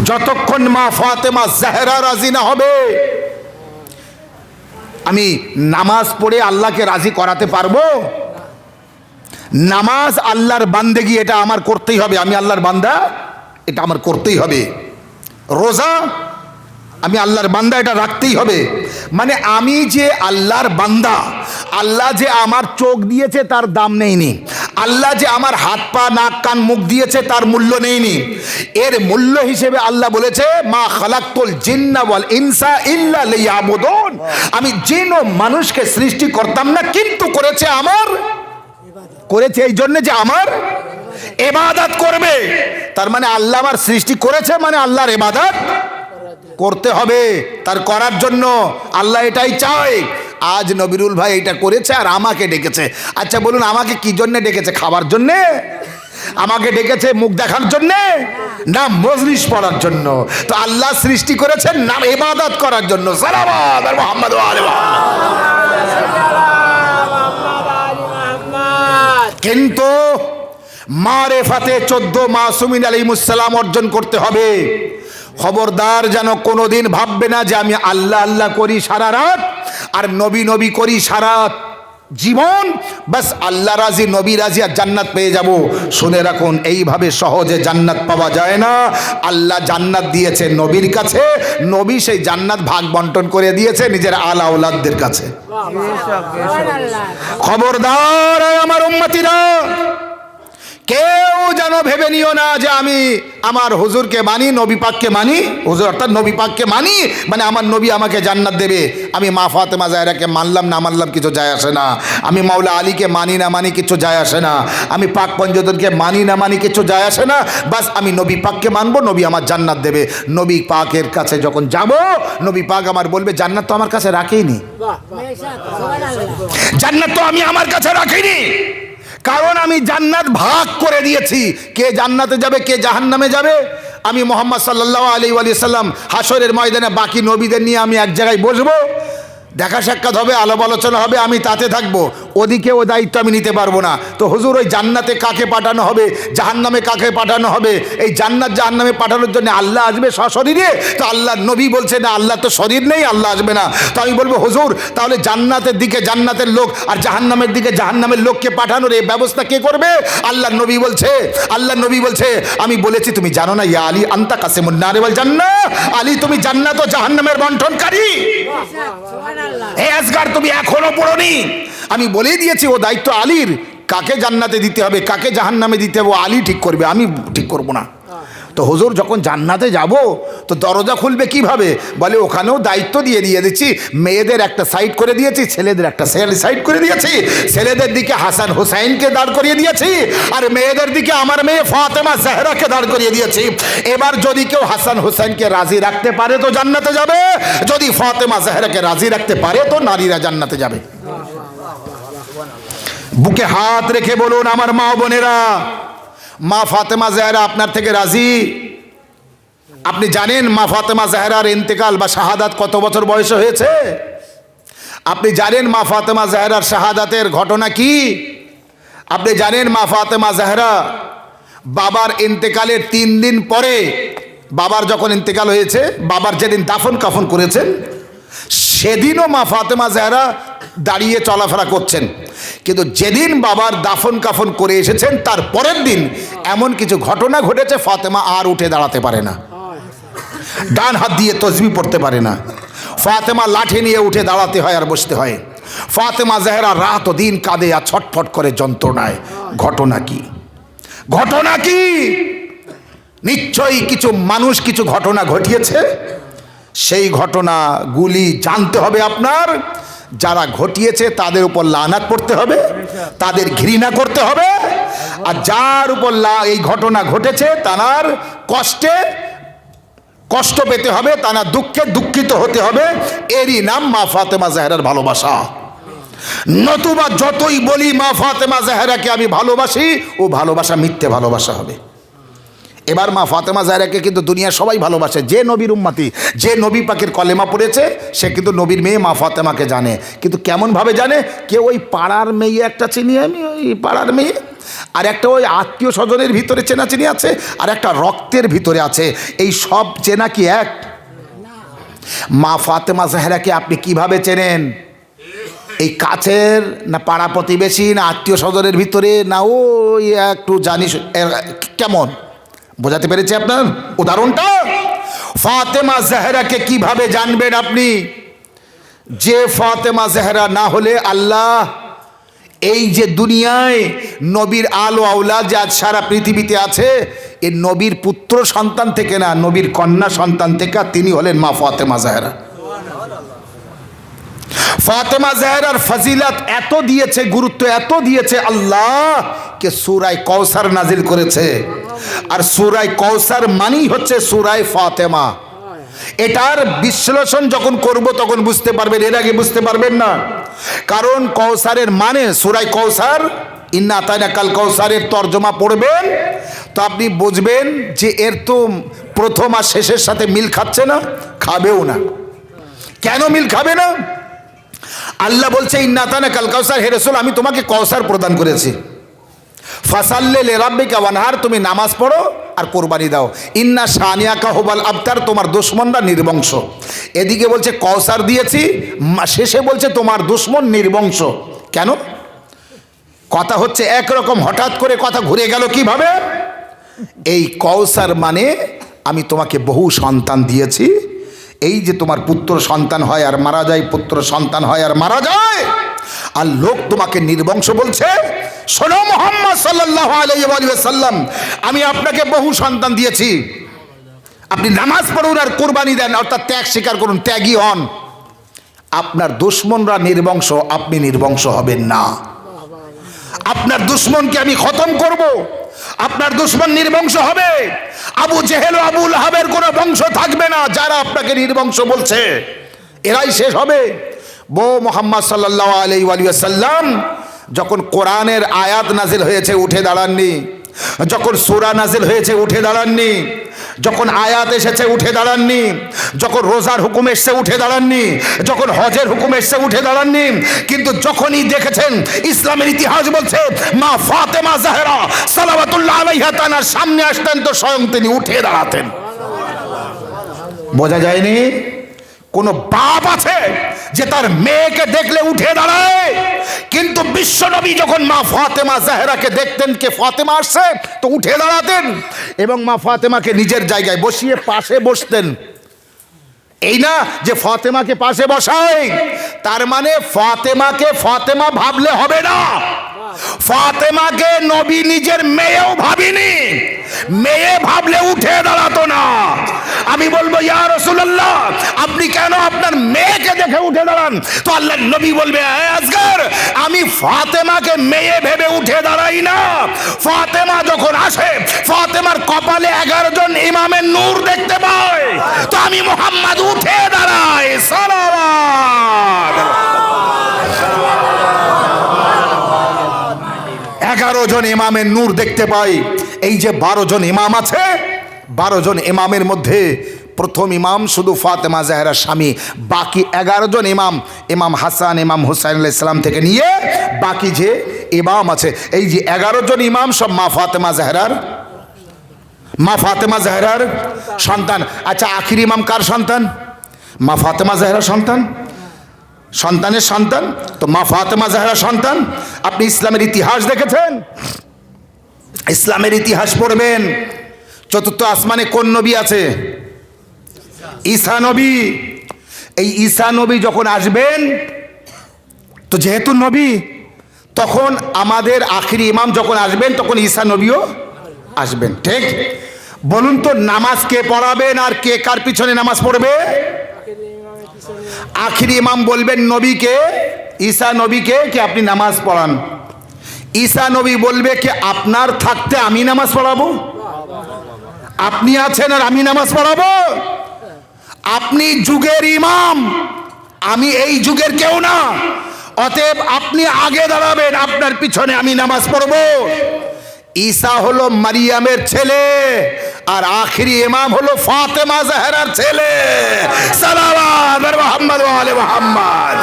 যতক্ষণ মা ফাতেমা জাহরা রাজি না হবে আমি নামাজ পড়ে আল্লাহকে রাজি করাতে পারবো? নামাজ আল্লাহর বান্দেগি, এটা আমার করতেই হবে, আমি আল্লাহর বান্দা, এটা আমার করতেই হবে। রোজা আমি আল্লাহর বান্দা, এটা রাখতেই হবে। মানে আমি যে আল্লাহর বান্দা, আল্লাহ যে আমার চোখ দিয়েছে তার দাম নেইনি, আল্লাহ যে আমার হাত পা নাক কান মুখ দিয়েছে তার মূল্য নেইনি। এর মূল্য হিসেবে আল্লাহ বলেছে মা খালাকতুল জিন্না ওয়াল ইনসা ইল্লা লিয়াবুদুন, আমি জিন ও মানুষকে সৃষ্টি করতাম না, কিন্তু করেছে আমার, করেছে এই জন্য যে আমার ইবাদত করবে। তার মানে আল্লাহ আমার সৃষ্টি করেছে, মানে আল্লাহর ইবাদত করতে হবে। তার করার জন্য আল্লাহ এটাই চায়। আজ নবিরুল ভাই এটা করেছে আর আমাকে ডেকেছে। আচ্ছা বলুন, আমাকে কি জন্য ডেকেছে? খাবার জন্যে? আমাকে ডেকেছে মুখ দেখার জন্যে? না, মজলিস পড়ার জন্য। তো আল্লাহ সৃষ্টি করেছেন না ইবাদত করার জন্য। সালাওয়াত আর মুহাম্মদ ওয়া আলি মুহাম্মদ। কিন্তু মারেফাতে 14 মাসুমিন আলাইহিস সালাম অর্জন করতে হবে। খবরদার যেন কোনোদিন ভাববে না যে আমি আল্লাহ আল্লাহ করি সারা রাত আর নবী নবী করি সারা জীবন, বাস আল্লাহ রাজি নবী রাজি আর জান্নাত পেয়ে যাব। শুনে রাখুন, এইভাবে সহজে জান্নাত পাওয়া যায় না। আল্লাহ জান্নাত দিয়েছে নবীর কাছে, নবী সেই জান্নাত ভাগ বন্টন করে দিয়েছে নিজের আলা আওলাদদের কাছে। খবরদার আমার উম্মতিরা, কেউ যেন ভেবে নিও না যে আমি আমার হুজুরকে মানি, নবী পাককে মানি, হুজুর অর্থাৎ নবী পাককে মানি মানে আমার নবী আমাকে জান্নাত দেবে। আমি মা ফাতেমা জাহরাকে মানলাম না মানলাম কিছু যায় আসে না, আমি মাওলা আলীকে মানি না মানি কিছু যায় আসে না, আমি পাক পঞ্চদনকে মানি না মানি কিছু যায় আসে না, বাস আমি নবী পাককে মানবো, নবী আমার জান্নাত দেবে। নবী পাকের কাছে যখন যাব, নবী পাক আমার বলবে জান্নাত তো আমার কাছে রাখিনি, জান্নাত তো আমি আমার কাছে রাখিনি, কারণ আমি জান্নাত ভাগ করে দিয়েছি। কে জান্নাতে যাবে কে জাহান্নামে যাবে, আমি মুহাম্মদ সাল্লাল্লাহু আলাইহি ওয়া সাল্লাম হাসরের ময়দানে বাকি নবীদের নিয়ে আমি এক জায়গায় বসবো, দেখা সাক্ষাৎ হবে, আলাপ আলোচনা হবে, আমি তাতে থাকবো, ওদিকে ও দায়িত্ব আমি নিতে পারবো না। তো হুজুর ওই জান্নাতে কাকে পাঠানো হবে, জাহান্নামে কাকে পাঠানো হবে? এই জান্নাত জাহান্নামে পাঠানোর জন্য আল্লাহ আসবে সশরীরে? তো আল্লাহ নবী বলছে না, আল্লাহ তো শরীর নেই, আল্লাহ আসবে না। তো আমি বলবো হুজুর তাহলে জান্নাতের দিকে জান্নাতের লোক আর জাহান্নামের দিকে জাহান্নামের লোককে পাঠানোর এই ব্যবস্থা কে করবে? আল্লাহ নবী বলছে, আল্লাহ নবী বলছে আমি বলেছি তুমি জানো না, ইয়া আলী আনতা কাসিমুন নার ওয়াল জান্নাহ, আলী তুমি জান্নাত ও জাহান্নামের বন্টনকারী। হে আসগার তুমি এখনো পড়োনি, আমি বলেই দিয়েছি ও দায়িত্ব আলীর, কাকে জান্নাতে দিতে হবে কাকে জাহান্নামে দিতে হবে ও আলী ঠিক করবে, আমি ঠিক করব না। তো হুজুর যখন জান্নাতে যাব তো দরজা খুলবে কিভাবে? বলে ওখানেও দায়িত্ব দিয়ে দিচ্ছি, মেয়েদের একটা সাইড করে দিয়েছি, ছেলেদের একটা সাইড করে দিয়েছি, ছেলেদের দিকে হাসান হুসাইনকে দাঁড় করিয়ে দিয়েছি আর মেয়েদের দিকে আমার মেয়ে ফাতেমা জাহরাকে দাঁড় করিয়ে দিয়েছি। এবার যদি কেউ হাসান হুসাইনকে রাজি রাখতে পারে তো জান্নাতে যাবে, যদি ফাতেমা জাহরাকে রাজি রাখতে পারে তো নারীরা জান্নাতে যাবে। বুকে হাত রেখে বলুন আমার মা বোনেরা, মা ফাতেমা জাহরা আপনার থেকে রাজি? আপনি জানেন মা ফাতেমা জাহরার ইন্তেকাল বা শাহাদাত কত বছর বয়সে হয়েছে? আপনি জানেন মা ফাতেমা জাহরার শাহাদাতের ঘটনা কি? আপনি জানেন মা ফাতেমা জাহরা বাবার ইন্তেকালের 3 দিন পরে, বাবার যখন ইন্তেকাল হয়েছে, বাবার যেদিন দাফন কাফন করেছেন সেদিনও মা ফাতেমা জাহরা দাঁড়িয়ে চলাফেরা করছেন, কিন্তু যেদিন বাবার দাফন কাফন করে এসেছেন তার পরের দিন এমন কিছু ঘটনা ঘটেছে ফাতেমা আর উঠে দাঁড়াতে পারে না, ডান হাত দিয়ে তসবিহ পড়তে পারে না, ফাতেমা লাঠি নিয়ে উঠে দাঁড়াতে হয় আর বসতে হয়। ফাতেমা জাহরা রাত ও দিন কাঁদে আর ছটফট করে যন্ত্রণায়। ঘটনা কি? ঘটনা কি? নিশ্চয়ই কিছু মানুষ কিছু ঘটনা ঘটিয়েছে, সেই ঘটনাগুলি জানতে হবে আপনার। যারা ঘটিয়েছে তাদের উপর লানাত পড়তে হবে, তাদের ঘৃণা করতে হবে, আর যার উপর এই ঘটনা ঘটেছে তার কষ্ট পেতে হবে, তারা দুঃখে দুঃখিত হতে হবে। এরই নাম মা ফাতেমা জাহরার ভালোবাসা। নতুবা যতই বলি মা ফাতেমা জাহরাকে আমি ভালোবাসি, ও ভালোবাসা মিথ্যে ভালোবাসা হবে। এবার মা ফাতেমা জাহরাকে কিন্তু দুনিয়ার সবাই ভালোবাসে, যে নবীর উম্মতি, যে নবী পাকের কলেমা পড়েছে সে কিন্তু নবীর মেয়ে মা ফাতেমাকে জানে। কিন্তু কেমনভাবে জানে? কেউ ওই পাড়ার মেয়ে একটা চিনি আমি, ওই পাড়ার মেয়ে, আর একটা ওই আত্মীয় স্বজনের ভিতরে চেনাচেনি আছে, আর একটা রক্তের ভিতরে আছে। এই সব চেনা কি এক? মা ফাতেমা জাহরাকে আপনি কিভাবে চেনেন? এই কাছের না পাড়া প্রতিবেশী না আত্মীয় স্বজনের ভিতরে না ওই একটু জানি কেমন? বোঝাতে পেরেছি আপনার উদাহরণটা? ফাতেমা জাহরাকে কিভাবে জানবেন আপনি? যে ফাতেমা জাহরা না হলে আল্লাহ এই যে দুনিয়ায় নবীর আলো আওলাদ যে আজ সারা পৃথিবীতে আছে, এই নবীর পুত্র সন্তান থেকে না, নবীর কন্যা সন্তান থেকে, তিনি হলেন মা ফাতেমা জাহরা। ফাতেমা জাহরার ফজিলত এত দিয়েছে, গুরুত্ব এত দিয়েছে আল্লাহ কে সূরায়ে কাউসার নাজিল করেছে। আর সূরায়ে কাউসার মানেই হচ্ছে সূরায়ে ফাতেমা। এটার বিশ্লেষণ যখন করব তখন বুঝতে পারবেন, এর আগে বুঝতে পারবেন না। কারণ কাউসারের মানে সূরায়ে কাউসার, ইন্না আতাইনাকাল কাউসারের তর্জমা পড়বেন তো আপনি বুঝবেন যে এর তো প্রথম আর শেষের সাথে মিল খাচ্ছে না, খাবেও না। কেন মিল খাবে না? আল্লাহ বলছে ইন্না আতাইনাকাল কাউসার, হে রাসূল আমি তোমাকে কাউসার প্রদান করেছি। ফাসাল্লি লিরাব্বিকা ওয়ানহার, তুমি নামাজ পড়ো আর কোরবানি দাও। ইন্না শানিয়াকা হুয়াল আবতার, তোমার দুশমনরা নির্বংশ। এদিকে বলছে কাউসার দিয়েছি, শেষে বলছে তোমার দুশমন নির্বংশ। কেন? কথা হচ্ছে একরকম, হঠাৎ করে কথা ঘুরে গেল কিভাবে? এই কাউসার মানে আমি তোমাকে বহু সন্তান দিয়েছি। এই যে তোমার পুত্র সন্তান হয় আর মারা যায়, পুত্র সন্তান হয় আর মারা যায়, আর লোক তোমাকে নির্বংশ বলছে। শোনো মুহাম্মদ সাল্লাল্লাহু আলাইহি ওয়া সাল্লাম, আমি আপনাকে বহু সন্তান দিয়েছি, আপনি নামাজ পড়ুন আর কোরবানি দেন, অর্থাৎ ত্যাগ স্বীকার করুন, ত্যাগী হন। আপনার দুশমনরা নির্বংশ, আপনি নির্বংশ হবেন না। আপনার দুশমনকে আমি খতম করব, আপনার দুশমন নির্বংশ হবে। আবু জেহেল ও আবু লাহাবের কোনো বংশ থাকবে না। যারা আপনাকে নির্বংশ বলছে এরাই শেষ হবে। মুহাম্মদ সাল্লাল্লাহু আলাইহি ওয়া সাল্লাম যখন কোরআনের আয়াত নাজিল হয়েছে উঠে দাঁড়াননি, যখন সূরা নাজিল হয়েছে উঠে দাঁড়াননি, যখন আয়াত এসেছে উঠে দাঁড়াননি, যখন রোজার হুকুম এসছে উঠে দাঁড়াননি, যখন হজের হুকুম এসছে উঠে দাঁড়াননি। কিন্তু যখনই দেখেছেন ইসলামের ইতিহাস বলছে মা ফাতেমা জাহরা সালাওয়াতুল্লাহ আলাইহা তানার সামনে আসতেন তো স্বয়ং তিনি উঠে দাঁড়াতেন। বোঝা যায়নি? কোন বাপ আছে যে তার মেয়েকে দেখলে উঠে দাঁড়ায়? কিন্তু বিশ্বনবী যখন মা ফাতেমা জাহরাকে দেখতেন কে ফাতেমা আসছে তো উঠে দাঁড়াতেন এবং মা ফাতেমাকে নিজের জায়গায় বসিয়ে পাশে বসতেন। এই না যে ফাতেমাকে পাশে বসায়, তার মানে ফাতেমাকে ফাতেমা ভাবলে হবে না। ফাতেমাকে নবী নিজের মেয়েও ভাবিনি, মেয়ে ভাবলে উঠে দাঁড়াতো না। আমি বলবো ইয়া রাসূলুল্লাহ আপনি কেন আপনার মেয়েকে দেখে উঠে দাঁড়ান? তো আল্লাহর নবী বলবে আজগর আমি ফাতেমাকে মেয়ে ভেবে উঠে দাঁড়াই না। ফাতেমা যখন আসে ফাতেমার কপালে 11 জন ইমামের নূর দেখতে পায়, তো আমি মুহাম্মদ উঠে দাঁড়াই। সালাওয়াত 11 জন ইমামের নূর দেখতে পাই। এই যে 12 জন ইমাম আছে, 12 জন ইমামের মধ্যে প্রথম ইমাম শুধু ফাতেমা জাহরার স্বামী, বাকি 11 জন ইমাম, ইমাম হাসান ইমাম হুসাইন আলাইহিস সালাম থেকে নিয়ে বাকি যে ইমাম আছে, এই যে 11 জন ইমাম সব মা ফাতেমা জাহরার সন্তান। আচ্ছা আখির ইমাম কার সন্তান? মা ফাতেমা জাহরার সন্তান, সন্তানের সন্তান তো মা ফাতেমা জাহরার সন্তান। আপনি ইসলামের ইতিহাস দেখেছেন? ইসলামের ইতিহাস পড়বেন। চতুর্থ আসমানে কোন নবী আছে? ঈসা নবী। এই ঈসা নবী যখন আসবেন তো যেহেতু নবী, তখন আমাদের আখিরি ইমাম যখন আসবেন তখন ঈসা নবীও আসবেন। ঠিক? বলুন তো নামাজ কে পড়াবেন আর কে কার পিছনে নামাজ পড়বে? আখিরি ইমাম বলবেন নবীকে, ঈসা নবীকে কি আপনি নামাজ পড়ান। ঈসা নবী বলবে কি আপনার থাকতে আমি নামাজ পড়াবো? আপনি আছেন আর আমি নামাজ পড়াবো? আপনি যুগের ইমাম, আমি এই যুগের কেউ না, অতএব আপনি আগে দাঁড়াবেন, আপনার পিছনে আমি নামাজ পড়বো। ঈসা হলো মারিয়ামের ছেলে আর আখিরি ইমাম হলো ফাতেমা জাহরার ছেলে। সালাওয়াত মুহাম্মদ ওয়া আলে মুহাম্মদ।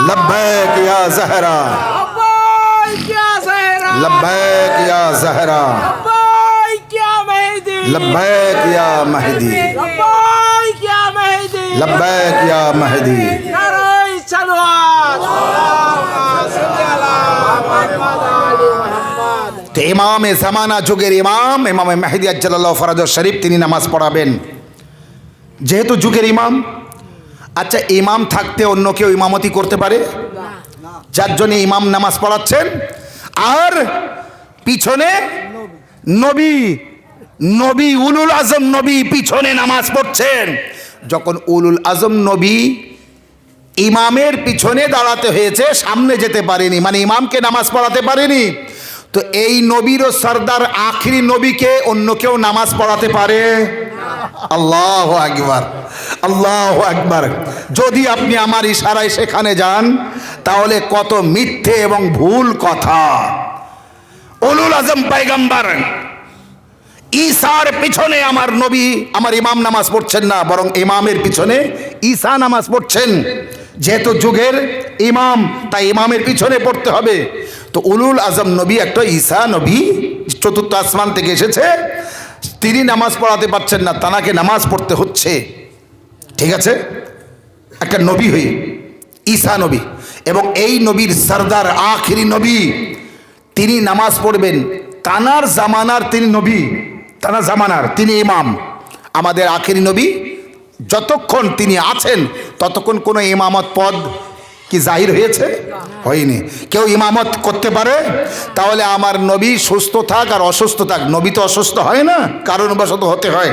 लब्बैक या ज़हरा, लब्बैक या ज़हरा, लब्बैक या महदी, लब्बैक या महदी। তো ইমামে জামানা যুগের ইমাম ইমামে মেহেদী আজ্জালাল্লাহু ফরাজহ শরীফ তিনি নামাজ পড়াবেন। যেহেতু যুগের ইমাম, আচ্ছা ইমাম থাকতে অন্য কেউ ইমামতি করতে পারে? যার জন্য ইমাম নামাজ পড়াচ্ছেন, আর পিছনে নবী, নবী উলুল আজম নবী পিছনে নামাজ পড়ছেন। যখন উলুল আজম নবী ইমামের পিছনে দাঁড়াতে হয়েছে, সামনে যেতে পারেনি, মানে ইমামকে নামাজ পড়াতে পারেনি, তো এই নবীর ও সরদার আখিরি নবীকে অন্য কেউ নামাজ পড়াতে পারে? আল্লাহু আকবার, আল্লাহু আকবার। যদি আপনি আমার ইশারায় সেখানে যান তাহলে কত মিথ্যে এবং ভুল কথা। উলুল আজম পয়গম্বর ঈসার পিছনে আমার নবী, আমার ইমাম নামাজ পড়ছেন না, বরং ইমামের পিছনে ঈসা নামাজ পড়ছেন। যেহেতু যুগের ইমাম, তাই ইমামের পিছনে পড়তে হবে। তো উলুল আজম নবী একটা ঈসা নবী, চতুর্থ আসমান থেকে এসেছে, তিনি নামাজ পড়াতে পারছেন না, তানাকে নামাজ পড়তে হচ্ছে। ঠিক আছে, একটা নবী হই ঈসা নবী, এবং এই নবীর সরদার আখিরি নবী, তিনি নামাজ পড়বেন। তানার জামানার তিনি নবী, তানার জামানার তিনি ইমাম। আমাদের আখিরি নবী যতক্ষণ তিনি আছেন ততক্ষণ কোনো ইমামত পদ কি জাহির হয়েছে? হয়নি। কেউ ইমামত করতে পারে? তাহলে আমার নবী সুস্থ থাক আর অসুস্থ থাক, নবী তো অসুস্থ হয় না, কারণবশত হতে হয়।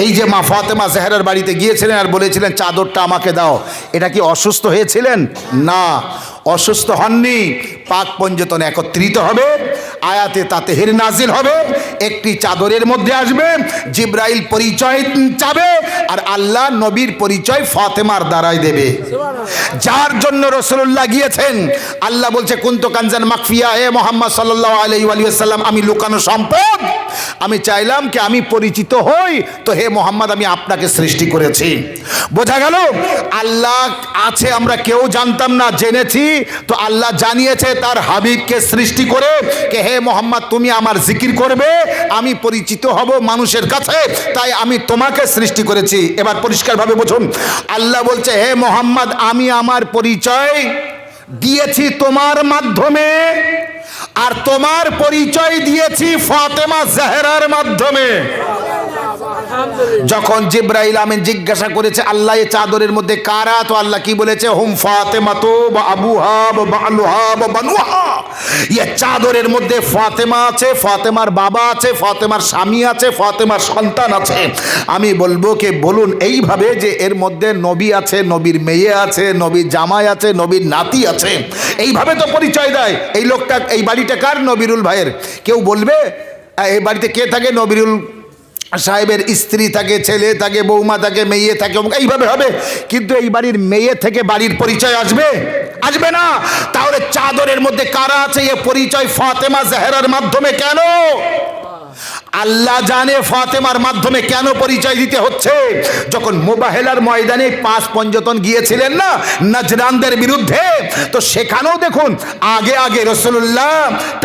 এই যে মা ফাতেমা জাহরার বাড়িতে গিয়েছিলেন আর বলেছিলেন চাদরটা আমাকে দাও, এটা কি অসুস্থ হয়েছিলেন? না, অসুস্থ হননি। পাক পঞ্জতন একত্রিত হবে, আয়াতে তাতেহির নাজিল হবে, একটি চাদরের মধ্যে আসবে, জিব্রাইল পরিচয় চাবে, আর আল্লাহ নবীর পরিচয় ফাতেমার দ্বারাই দেবে। যার জন্য রাসূলুল্লাহ গিয়েছেন, আল্লাহ বলছে কুনতু কানজান মাখফিয়া, হে মুহাম্মদ সাল্লাল্লাহু আলাইহি ওয়া সাল্লাম, আমি লুকানো সম্পদ, আমি চাইলাম কি আমি পরিচিত হই, তো হে মুহাম্মদ আমি আপনাকে সৃষ্টি করেছি। বোঝা গেল? আল্লাহ আছে আমরা কেউ জানতাম না, জেনেছি তো আল্লাহ জানিয়েছে তার হাবিবকে সৃষ্টি করে, কে হে মুহাম্মদ তুমি আমার জিকির করবে, আমি পরিচিত হব মানুষের কাছে, তাই আমি তোমাকে সৃষ্টি করেছি। এবার পরিষ্কারভাবে বুঝুন, আল্লাহ বলছে হে মুহাম্মদ আমি আমার পরিচয় দিয়েছি তোমার মাধ্যমে, আর তোমার পরিচয় দিয়েছি ফাতেমা জাহরার মাধ্যমে। যখন জিব্রাইল আমিন জিজ্ঞাসা করেছে আল্লাহ এই চাদরের মধ্যে কারা, তো আল্লাহ কি বলেছে? হুম ফাতেমাতু বা আবুহা বা বালুহা বা বানুহা। এই চাদরের মধ্যে ফাতেমা আছে, ফাতেমার বাবা আছে, ফাতেমার স্বামী আছে, ফাতেমার সন্তান আছে। আমি বলবো কে বলুন এইভাবে যে এর মধ্যে নবী আছে, নবীর মেয়ে আছে, নবীর জামাই আছে, নবীর নাতি আছে, এইভাবে তো পরিচয় দেয়। এই লোকটা, এই বাড়িটা কার? নবিরুল ভাইয়ের। কেউ বলবে এই বাড়িতে কে থাকে? নবিরুল সাহেবের স্ত্রী থাকে, ছেলে থাকে, বৌমা থাকে, মেয়ে থাকে, এইভাবে হবে। কিন্তু এই বাড়ির মেয়ে থেকে বাড়ির পরিচয় আসবে? আসবে না। তাহলে চাদরের মধ্যে কারা আছে এ পরিচয় ফাতেমা জাহরার মাধ্যমে কেন? আল্লাহ জানে ফাতেমার মাধ্যমে কেন পরিচয় দিতে হচ্ছে। যখন মুবাহেলার ময়দানে 5 পঞ্জতন গিয়েছিলেন না নজরানদের বিরুদ্ধে, তো সেখানেও দেখুন আগে আগে রাসূলুল্লাহ,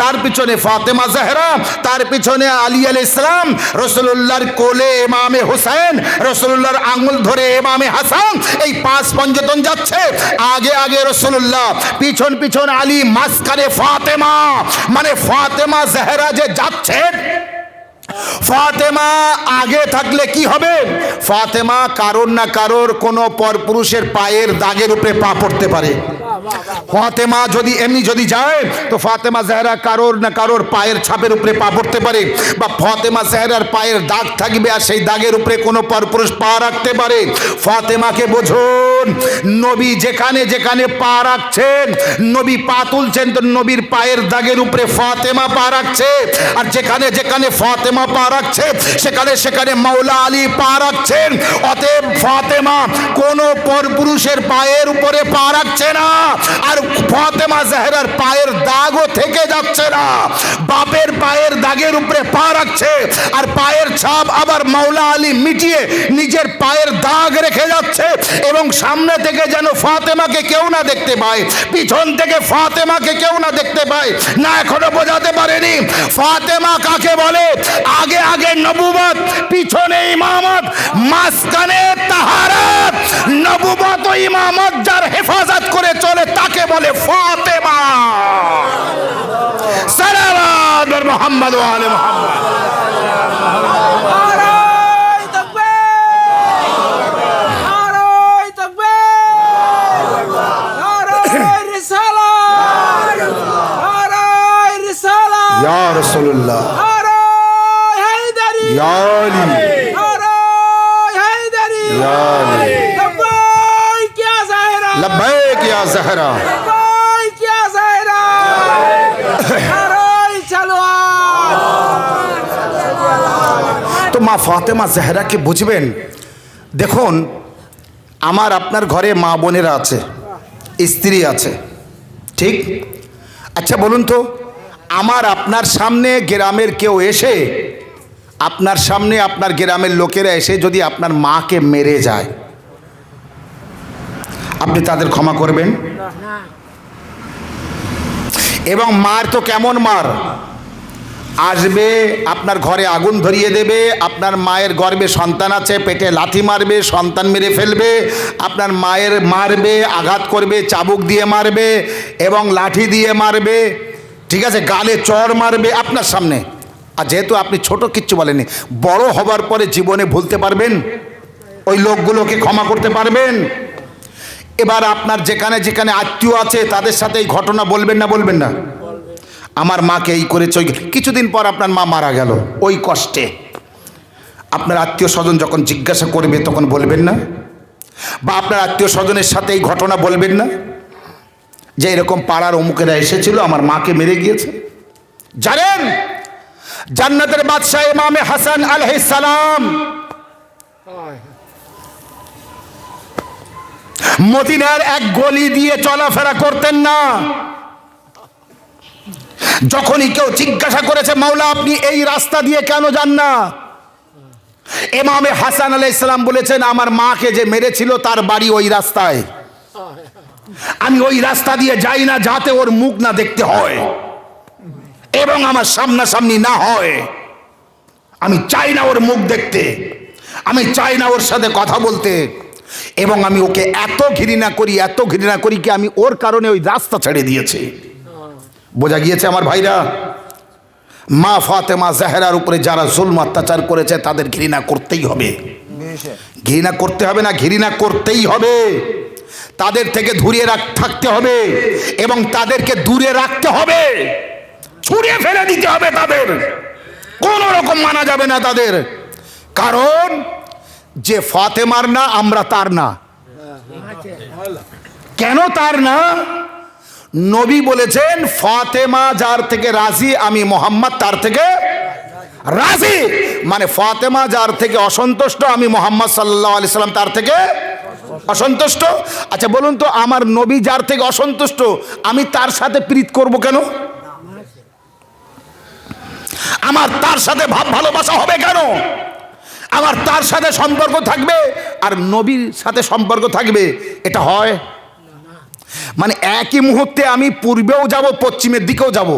তার পিছনে ফাতেমা জাহরা, তার পিছনে আলী আলাইহিস সালাম, রাসূলুল্লাহর কোলে ইমামে হুসাইন, রাসূলুল্লাহর আঙ্গুল ধরে ইমামে হাসান, এই 5 পঞ্জতন যাচ্ছে। আগে আগে রাসূলুল্লাহ, পিছন পিছন আলী, মাঝখানে ফাতেমা। মানে ফাতেমা জাহরা যে যাচ্ছেন, ফাতেমা আগে থাকলে কি হবে? ফাতেমা কারোর না কারোর কোনো পরপুরুষের পায়ের দাগের উপরে পা পড়তে পারে। ফাতেমা যদি এমনি যদি যায়, তো ফাতেমা জাহরা কারোর না কারোর পায়ের ছাপের উপরে পা পড়তে পারে, বা ফাতেমা জাহরার পায়ের দাগ থাকবে আর সেই দাগের উপরে কোনো পরপুরুষ পা রাখতে পারে। ফাতেমাকে বুঝুন, নবী যেখানে যেখানে পা রাখছেন, নবী পা তুলছেন, তো নবীর পায়ের দাগের উপরে ফাতেমা পা রাখছে, আর যেখানে যেখানে ফাতেমা পা রাখছে সেখানে সেখানে মাওলা আলী পা রাখছেন। অতএব ফাতেমা কোনো পরপুরুষের পায়ের উপরে পা রাখছে না, আর ফাতেমা জাহরার পায়ের দাগও থেকে যাচ্ছে না। বাপের পায়ের দাগের উপরে পা রাখছে, আর পায়ের ছাপ আবার মাওলা আলী মিটিয়ে নিজের পায়ের দাগ রেখে যাচ্ছে, এবং সামনে থেকে যেন ফাতেমাকে কেউ না দেখতে পায়, পিছন থেকে ফাতেমাকে কেউ না দেখতে পায়। না, এখনো বোঝাতে পারেনি ফাতেমা কাকে বলে। আগে আগে নবুবত, পিছনে ইমামত, মাঝখানে তাহারাত। নবুবত ও ইমামত যার হেফাজত করে চলে তাকে বলে ফাতেমা। সালাওয়াত মুহাম্মদ ওয়া আলে মুহাম্মদ। ইয়া রাসূলুল্লাহ, ইয়া আলী, ইয়া আলী, লব্বৈক ইয়া ज़हरा। তো মা ফাতেমা ज़हराকে বুঝবেন। দেখুন, আমার আপনার ঘরে মা বোনেরা আছে, স্ত্রী আছে, ঠিক? আচ্ছা বলুন তো, আমার আপনার সামনে গ্রামের কেউ এসে, আপনার সামনে আপনার গ্রামের লোকেরা এসে যদি আপনার মাকে মেরে যায়, আপনি তাদের ক্ষমা করবেন? এবং মার তো কেমন মার, আসবে আপনার ঘরে আগুন ধরিয়ে দেবে, আপনার মায়ের গর্ভে সন্তান আছে, পেটে লাথি মারবে, সন্তান মেরে ফেলবে, আপনার মায়ের মারবে, আঘাত করবে, চাবুক দিয়ে মারবে এবং লাঠি দিয়ে মারবে, ঠিক আছে, গালে চড় মারবে আপনার সামনে। আর যেহেতু আপনি ছোট, কিচ্ছু বলেনি, বড় হবার পরে জীবনে ভুলতে পারবেন? ওই লোকগুলোকে ক্ষমা করতে পারবেন? এবার আপনার যেখানে যেখানে আত্মীয় আছে তাদের সাথে এই ঘটনা বলবেন না বলবেন না? আমার মাকে এই করেছে, ওই। কিছুদিন পর আপনার মা মারা গেল, ওই কষ্টে আপনার আত্মীয় স্বজন যখন জিজ্ঞাসা করবে তখন বলবেন না? বা আপনার আত্মীয় স্বজনের সাথে এই ঘটনা বলবেন না যে এরকম পাড়ার অমুকেরা এসেছিল, আমার মাকে মেরে গিয়েছে? জানেন, জান্নাতের বাদশাহ ইমামে হাসান আলাইহিস সালাম মদিনার এক গলি দিয়ে চলাফেরা করতেন না। যখনই কেউ জিজ্ঞাসা করেছে, মাওলা আপনি এই রাস্তা দিয়ে কেন যান না, ইমামে হাসান আলাইহিস সালাম বলেছেন, আমার মাকে যে মেরেছিল তার বাড়ি ওই রাস্তায়, আমি ওই রাস্তা দিয়ে যাই না যাতে ওর মুখ না দেখতে হয় এবং আমার সামনাসামনি না হয়। আমি চাই না ওর মুখ দেখতে, আমি চাই না ওর সাথে কথা বলতে, এবং আমি ওকে এত ঘৃণা করি, এত ঘৃণা করি কি আমি ওর কারণে ওই রাস্তা ছেড়ে দিয়েছি। বোঝা গিয়েছে আমার ভাইরা? মা ফাতেমা ज़हराর উপরে যারা জুলম অত্যাচার করেছে তাদের ঘৃণা করতেই হবে। ঘৃণা করতে হবে না, ঘৃণা করতেই হবে। তাদের থেকে দূরে থাকতে হবে এবং তাদেরকে দূরে রাখতে হবে, ছুঁড়ে ফেলে দিতে হবে তাদের, কোনো রকম মানা যাবে না তাদের। কারণ যে ফাতেমার না, আমরা তার না। কেন তার না? নবী বলেছেন, ফাতেমা যার থেকে রাজি, আমি মোহাম্মদ তার থেকে রাজি। মানে ফাতেমা যার থেকে অসন্তুষ্ট, আমি মোহাম্মদ সাল্লাল্লাহু আলাইহি সাল্লাম তার থেকে অসন্তুষ্ট। আচ্ছা বলুন তো, আমার নবী যার থেকে অসন্তুষ্ট, আমি তার সাথে প্রীত করব কেন? আমার তার সাথে ভাব ভালোবাসা হবে কেন? আমার তার সাথে সম্পর্ক থাকবে আর নবীর সাথে সম্পর্ক থাকবে, এটা হয়? মানে একই মুহূর্তে আমি পূর্বেও যাব, পশ্চিমের দিকেও যাব।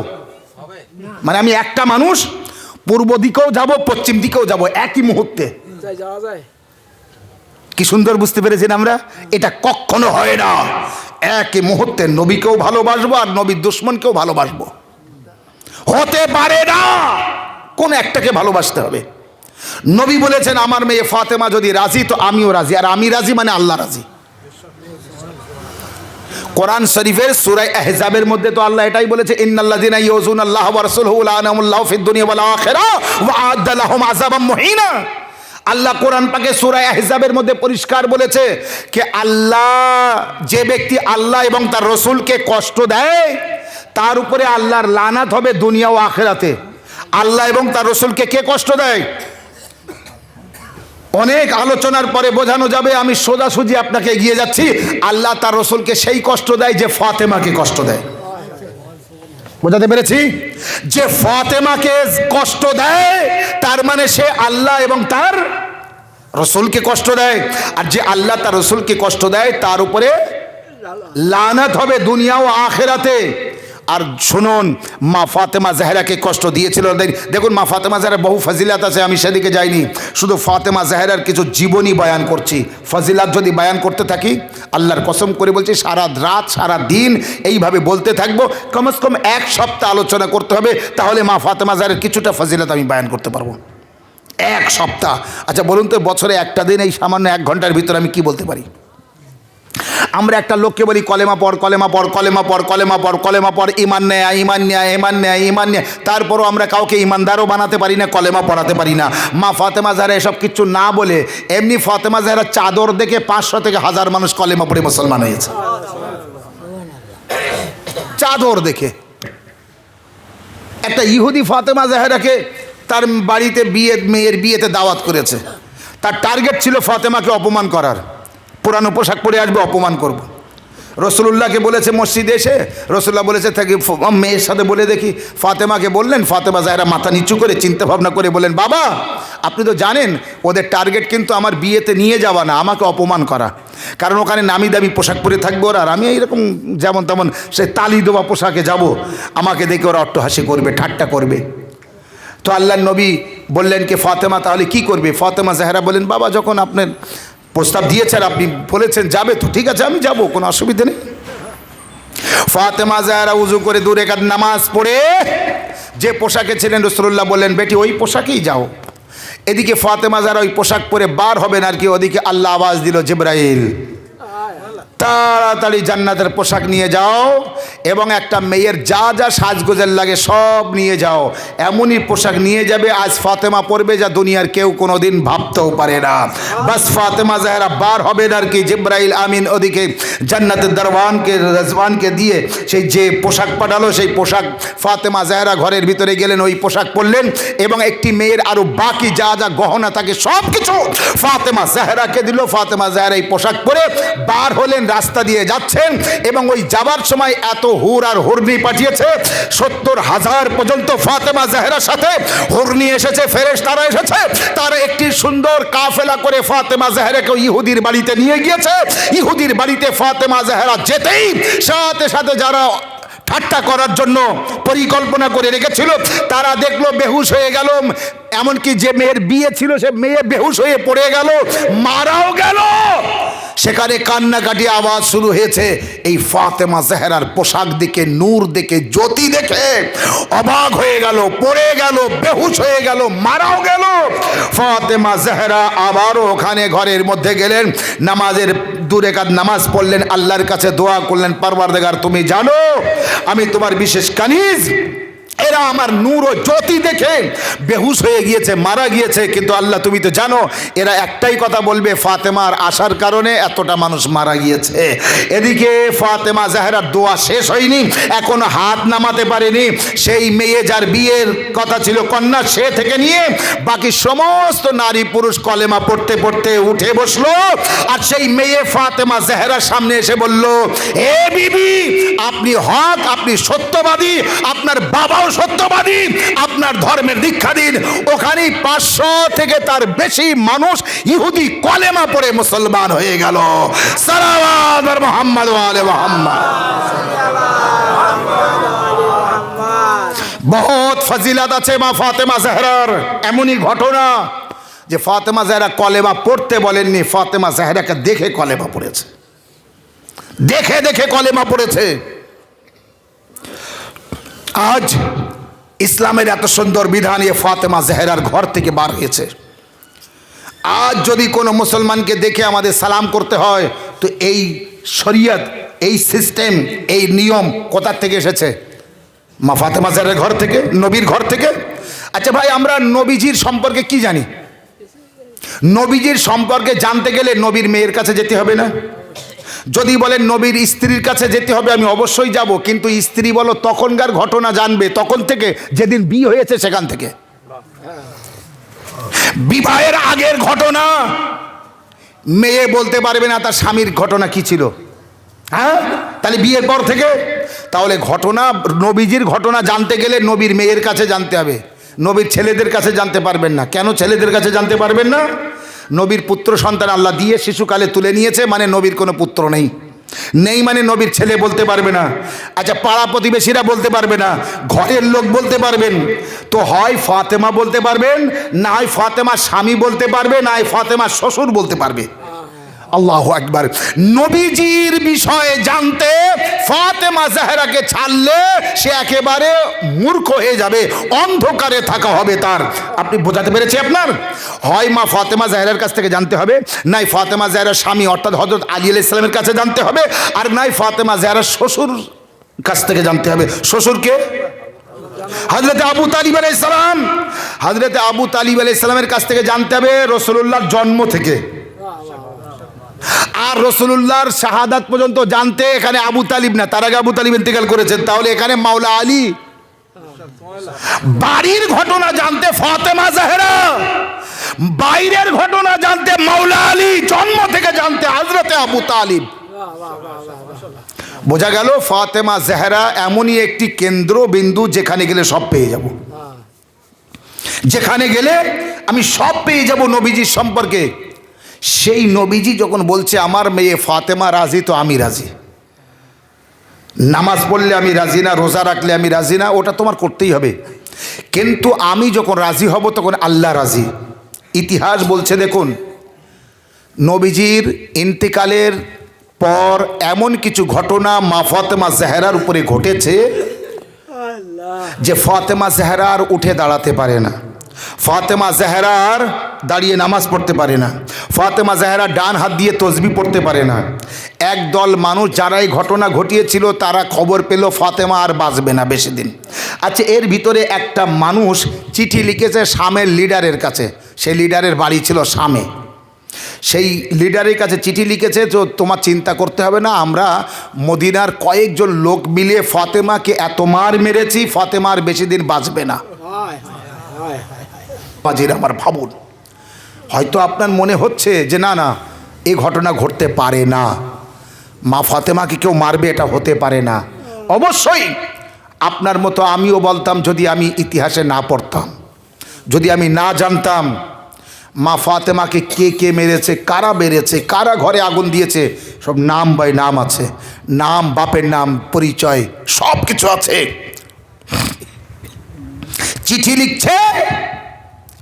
মানে আমি একটা মানুষ, পূর্ব দিকেও যাব, পশ্চিম দিকেও যাব একই মুহূর্তে। কি সুন্দর বুঝতে পেরেছেন আমরা? এটা কখনো হয় না। একই মুহূর্তে নবীকেও ভালোবাসবো আর নবীর দুশমনকেও ভালোবাসবো, হতে পারে না। কোন একটাকে ভালোবাসতে হবে। নবী বলেছেন, আমার মেয়ে ফাতেমা যদি রাজি তো আমিও রাজি, আর আমি রাজি মানে আল্লাহ রাজি। কোরআন শরীফের সূরা আহজাবের মধ্যে তো আল্লাহ এটাই বলেছে, ইন্নাল্লাযিনা ইউযুনাল্লাহ ওয়া রাসূলহু লাআনাহুমুল্লাহু ফিদ দুনিয়া ওয়াল আখিরাহ ওয়া আ'আদ্দা লাহুম আযাবাম মুহিনা। আল্লাহ কোরআন পাকে সূরা আহজাবের মধ্যে পরিষ্কার বলেছে যে আল্লাহ, যে ব্যক্তি আল্লাহ এবং তার রাসূলকে কষ্ট দেয় তার উপরে আল্লাহর লানাত হবে দুনিয়া ও আখিরাতে। আল্লাহ এবং তার রাসূলকে কে কষ্ট দেয়? অনেক আলোচনার পরে বোঝানো যাবে, আমি সোজাসুজি আপনাকে এগিয়ে যাচ্ছি। আল্লাহ তার রাসূলকে সেই কষ্ট দেয় যে ফাতেমাকে কষ্ট দেয়। বোঝাতে পেরেছি? যে ফাতেমাকে কষ্ট দেয় তার মানে সে আল্লাহ এবং তার রসুলকে কষ্ট দেয়, আর যে আল্লাহ তার রসুলকে কষ্ট দেয় তার উপরে লানত হবে দুনিয়া ও আখেরাতে। আর শুনুন, মা ফাতেমা জাহরাকে কষ্ট দিয়েছিল। দেখুন, মা ফাতেমা জাহরার বহু ফজিলাত আছে, আমি সেদিকে যাইনি, শুধু ফাতেমা জাহরার কিছু জীবনী বয়ান করছি। ফজিলাত যদি বয়ান করতে থাকি, আল্লাহর কসম করে বলছি, সারা রাত সারা দিন এইভাবে বলতে থাকবো, কমসে কম এক সপ্তাহ আলোচনা করতে হবে, তাহলে মা ফাতেমা জাহরার কিছুটা ফজিলাত আমি বয়ান করতে পারবো। এক সপ্তাহ। আচ্ছা বলুন তো, বছরে একটা দিন এই সামান্য 1 ঘন্টার ভিতরে আমি কি বলতে পারি? আমরা একটা লোককে বলি কলেমা পড়, কলেমা পড়, কলেমা পড়, কলেমা পড়, কলেমা পড়, ইমান নেয়, ইমান নেয়, ইমান নেয়, ইমান নেয়, তারপরও আমরা কাউকে ইমানদারও বানাতে পারি না, কলেমা পড়াতে পারি না। মা ফাতেমা জাহরা এসব কিছু না বলে এমনি ফাতেমা জাহরা চাদর দেখে 500 থেকে 1000 মানুষ কলেমা পড়ে মুসলমান হয়েছে। চাদর দেখে একটা ইহুদি ফাতেমা জাহরাকে তার বাড়িতে মেয়ের বিয়েতে দাওয়াত করেছে। তার টার্গেট ছিল ফাতেমাকে অপমান করার, পুরানো পোশাক পরে আসবে, অপমান করব। রসুলুল্লাহকে বলেছে মসজিদে এসে, রসুল্লাহ বলেছে থাকি মেয়ের সাথে বলে দেখি। ফাতেমাকে বললেন, ফাতেমা জাহরা মাথা নিচু করে চিন্তা ভাবনা করে বলেন, বাবা আপনি তো জানেন ওদের টার্গেট কিন্তু আমার বিয়েতে নিয়ে যাওয়া না, আমাকে অপমান করা, কারণ ওখানে নামি দামি পোশাক পরে থাকবো ওরা, আর আমি এইরকম যেমন তেমন সে তালি দেওয়া পোশাকে যাব, আমাকে দেখে ওরা অট্টহাসি করবে, ঠাট্টা করবে। তো আল্লাহর নবী বললেন কি ফাতেমা তাহলে কি করবে? ফাতেমা জাহরা বলেন, বাবা যখন আপনার প্রস্তাব দিয়েছেন, আপনি বলেছেন যাবে, তো ঠিক আছে আমি যাব, কোনো অসুবিধা নেই। ফাতেমা জাহরা উজু করে 2 রাকাত নামাজ পড়ে যে পোশাকে ছিলেন, রাসূলুল্লাহ বললেন বেটি ওই পোশাকেই যাও। এদিকে ফাতেমা জাহরা ওই পোশাক পরে বার হবেন আর কি, ওদিকে আল্লাহ আওয়াজ দিল, জিবরাইল তাড়াতাড়ি জান্নাতের পোশাক নিয়ে যাও এবং একটা মেয়ের যা যা সাজগোজের লাগে সব নিয়ে যাও। এমনই পোশাক নিয়ে যাবে আজ ফাতেমা পরবে যা দুনিয়ার কেউ কোনোদিন ভাবতেও পারে না। বাস ফাতেমা জাহরা বার হবেন আর কি, জিবরাইল আমিন ওদিকে জান্নাতের রেজওয়ানকে দিয়ে সেই যে পোশাক পাঠালো, সেই পোশাক ফাতেমা জাহরা ঘরের ভিতরে গেলেন, ওই পোশাক পরলেন এবং একটি মেয়ের আরও বাকি যা যা গহনা থাকে সব কিছু ফাতেমা জাহরাকে দিল। ফাতেমা জাহরা এই পোশাক পরে বার হলেন, রাস্তা দিয়ে যাচ্ছেন এবং ওই যাবার সময় এত হুর আর হুরনি পাঠিয়েছে, 70,000 পর্যন্ত ফাতেমা জাহরার সাথে হুরনি এসেছে, ফেরেশতারা এসেছে, তারা একটি সুন্দর কাফেলা করে ফাতেমা জাহরাকে ইহুদির বাড়িতে নিয়ে গিয়েছে। ইহুদির বাড়িতে ফাতেমা জাহরা যেতেই সাথে সাথে যারা ঠাট্টা করার জন্য পরিকল্পনা করে রেখেছিল তারা দেখলো বেহুশ হয়ে গেল, এমনকি যে মেয়ের বিয়ে ছিল সে মেয়ে বেহুশ হয়ে পড়ে গেল, মারাও গেল। সেখানে কান্নাকাটি আওয়াজ শুরু হয়েছে। এই ফাতেমা জাহরার পোশাক দেখে, নূর দেখে, জ্যোতি দেখে অবাক হয়ে গেল, পড়ে গেল, বেহুশ হয়ে গেল, মারাও গেল। ফাতেমা জাহরা আবারও ওখানে ঘরের মধ্যে গেলেন, নামাজের 2 রাকাত নামাজ পড়লেন, আল্লাহর কাছে দোয়া করলেন, পরওয়ারদিগার তুমি জানো আমি তোমার বিশেষ কানিজ, এরা আমার নূর ও জ্যোতি দেখে বেহুশ হয়ে গিয়েছে, মারা গিয়েছে, কিন্তু আল্লাহ তুমি তো জানো এরা একটাই কথা বলবে, ফাতেমার আসার কারণে এতটা মানুষ মারা গিয়েছে। এদিকে ফাতেমা জাহরার দোয়া শেষ হয়নি, এখনো হাত নামাতে পারেনি। সেই মেয়ে যার বিয়ের কথা ছিল কন্যা, সে থেকে নিয়ে বাকি সমস্ত নারী পুরুষ কলেমা পড়তে পড়তে উঠে বসলো। আর সেই মেয়ে ফাতেমা জাহরার সামনে এসে বলল, হে বিবি আপনি হক, আপনি সত্যবাদী, আপনার বাবাও সত্যবাদী, আপনার ধর্মের দীক্ষা দিন। ওখানেই 500 থেকে তার বেশি মানুষ ইহুদি কলেমা পড়ে মুসলমান হয়ে গেল। সালাওয়াত মুহাম্মদ ওয়া আলে মুহাম্মদ। বহুত ফজিলত আছে মা ফাতেমা জাহরার। এমনই ঘটনা যে ফাতেমা জাহরা কলেমা পড়তে বলেননি, ফাতেমা জাহরাকে দেখে কলেমা পড়েছে, দেখে দেখে কলেমা পড়েছে। আজ ইসলামের এত সুন্দর বিধান এ ফাতেমা জাহরার ঘর থেকে বার হয়েছে। আজ যদি কোনো মুসলমানকে দেখে আমাদের সালাম করতে হয় তো এই শরিয়ত, এই সিস্টেম, এই নিয়ম কোথা থেকে এসেছে? মা ফাতেমা জাহরার ঘর থেকে, নবীর ঘর থেকে। আচ্ছা ভাই, আমরা নবীজির সম্পর্কে কি জানি? নবীজির সম্পর্কে জানতে গেলে নবীর মেয়ের কাছে যেতে হবে না? যদি বলেন নবীর স্ত্রীর কাছে যেতে হবে, আমি অবশ্যই যাব, কিন্তু স্ত্রী বলো তখনকার ঘটনা জানবে তখন থেকে, যেদিন বিয়ে হয়েছে সেখান থেকে। বিবাহের আগের ঘটনা মেয়ে বলতে পারবে না তার স্বামীর ঘটনা কি ছিল। হ্যাঁ, তাহলে বিয়ের পর থেকে? তাহলে ঘটনা, নবীজির ঘটনা জানতে গেলে নবীর মেয়ের কাছে জানতে হবে, নবীর ছেলেদের কাছে জানতে পারবেন না। কেন ছেলেদের কাছে জানতে পারবেন না? নবীর পুত্র সন্তান আল্লাহ দিয়ে শিশুকালে তুলে নিয়েছে, মানে নবীর কোনো পুত্র নেই, নেই মানে নবীর ছেলে বলতে পারবে না। আচ্ছা, পাড়া প্রতিবেশীরা বলতে পারবে না, ঘরের লোক বলতে পারবেন। তো হয় ফাতেমা বলতে পারবেন, না হয় ফাতেমার স্বামী বলতে পারবে, না হয় ফাতেমার শ্বশুর বলতে পারবে। আল্লাহু আকবার। নবীজির বিষয়ে জানতে ফাতেমা জাহরাকে ছাড়লে সে একেবারে মূর্খ হয়ে যাবে, অন্ধকারে থাকা হবে তার। আপনি বোঝাতে পেরেছি আপনার? হয় মা ফাতেমা জাহরার কাছ থেকে জানতে হবে, নাই ফাতেমা জাহরার স্বামী অর্থাৎ হযরত আলী আলাইহিস সালামের কাছে জানতে হবে, আর নাই ফাতেমা জাহরার শ্বশুর কাছ থেকে জানতে হবে। শ্বশুরকে হযরত আবু তালিব আলাইহিস সালাম, হযরত আবু তালিব আলাইহিস সালামের কাছ থেকে জানতে হবে রাসূলুল্লাহর জন্ম থেকে। আর রাসূলুল্লাহর শাহাদাত পর্যন্ত জানতে এখানে আবু তালিব না, তার আগে আবু তালিব ইন্তেকাল করেছেন, তাহলে এখানে মাওলা আলী। বাড়ির ঘটনা জানতে ফাতেমা জাহরা, বাইরের ঘটনা জানতে মাওলা আলী, জন্ম থেকে জানতে হযরতে আবু তালিব। বোঝা গেল ফাতেমা জাহরা এমনই একটি কেন্দ্রবিন্দু যেখানে গেলে সব পেয়ে যাব, যেখানে গেলে আমি সব পেয়ে যাব নবীজির সম্পর্কে। সেই নবীজি যখন বলছে আমার মেয়ে ফাতেমা রাজি, তো আমি রাজি। নামাজ পড়লে আমি রাজি না, রোজা রাখলে আমি রাজি না, ওটা তোমার করতেই হবে, কিন্তু আমি যখন রাজি হব তখন আল্লাহ রাজি। ইতিহাস বলছে, দেখুন নবীজির ইন্তেকালের পর এমন কিছু ঘটনা মা ফাতেমা জাহরার উপরে ঘটেছে যে ফাতেমা জাহরা আর উঠে দাঁড়াতে পারে না, ফাতেমা জাহরা আর দাঁড়িয়ে নামাজ পড়তে পারে না, ফাতেমা জাহরা ডান হাত দিয়ে তসবিহ পড়তে পারে না। একদল মানুষ যারা এই ঘটনা ঘটিয়েছিল তারা খবর পেল ফাতেমা আর বাঁচবে না বেশি দিন। আচ্ছা, এর ভিতরে একটা মানুষ চিঠি লিখেছে শামের লিডারের কাছে, সেই লিডারের বাড়ি ছিল শামে। সেই লিডারের কাছে চিঠি লিখেছে যে তোমার চিন্তা করতে হবে না, আমরা মদিনার কয়েকজন লোক মিলিয়ে ফাতেমাকে এত মার মেরেছি, ফাতেমার বেশি দিন বাঁচবে না। বাজির আমার ভাবুন, হয়তো আপনার মনে হচ্ছে যে না না, এই ঘটনা ঘটতে পারে না, মা ফাতেমাকে কেউ মারবে, এটা হতে পারে না। অবশ্যই আপনার মতো আমিও বলতাম, যদি আমি ইতিহাসে না পড়তাম, যদি আমি না জানতাম মা ফাতেমাকে কে কে মেরেছে, কারা মেরেছে, কারা ঘরে আগুন দিয়েছে, সব নাম বাই নাম আছে, নাম, বাপের নাম, পরিচয় সব কিছু আছে। চিঠি লিখছে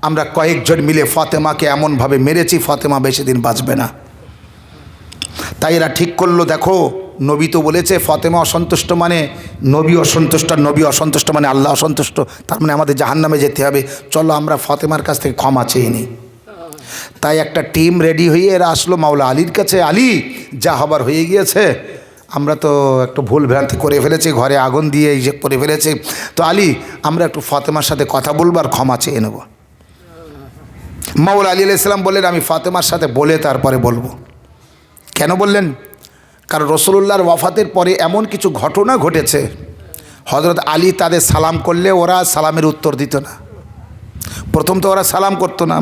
আমরা কয়েকজন মিলে ফাতেমাকে এমনভাবে মেরেছি ফাতেমা বেশি দিন বাঁচবে না। তাই এরা ঠিক করলো, দেখো নবী তো বলেছে ফাতেমা অসন্তুষ্ট মানে নবী অসন্তুষ্ট, আর নবী অসন্তুষ্ট মানে আল্লাহ অসন্তুষ্ট, তার মানে আমাদের জাহান্নামে যেতে হবে, চলো আমরা ফাতেমার কাছ থেকে ক্ষমা চেয়ে নিই। তাই একটা টিম রেডি হয়ে এরা আসলো মাওলা আলীর কাছে, আলী যা হবার হয়ে গিয়েছে, আমরা তো একটু ভুল ভ্রান্তি করে ফেলেছি, ঘরে আগুন দিয়ে এই যে করে ফেলেছি, তো আলী আমরা একটু ফাতেমার সাথে কথা বলবো আর ক্ষমা চেয়ে নেব। মাওলা আলী আলাইহিস সালাম বললেন আমি ফাতেমার সাথে বলে তারপরে বলবো। কেন বললেন? কারণ রাসূলুল্লাহর ওয়াফাতের পরে এমন কিছু ঘটনা ঘটেছে, হযরত আলী তাদের সালাম করলে ওরা সালামের উত্তর দিত না। প্রথম তো ওরা সালাম করতো না,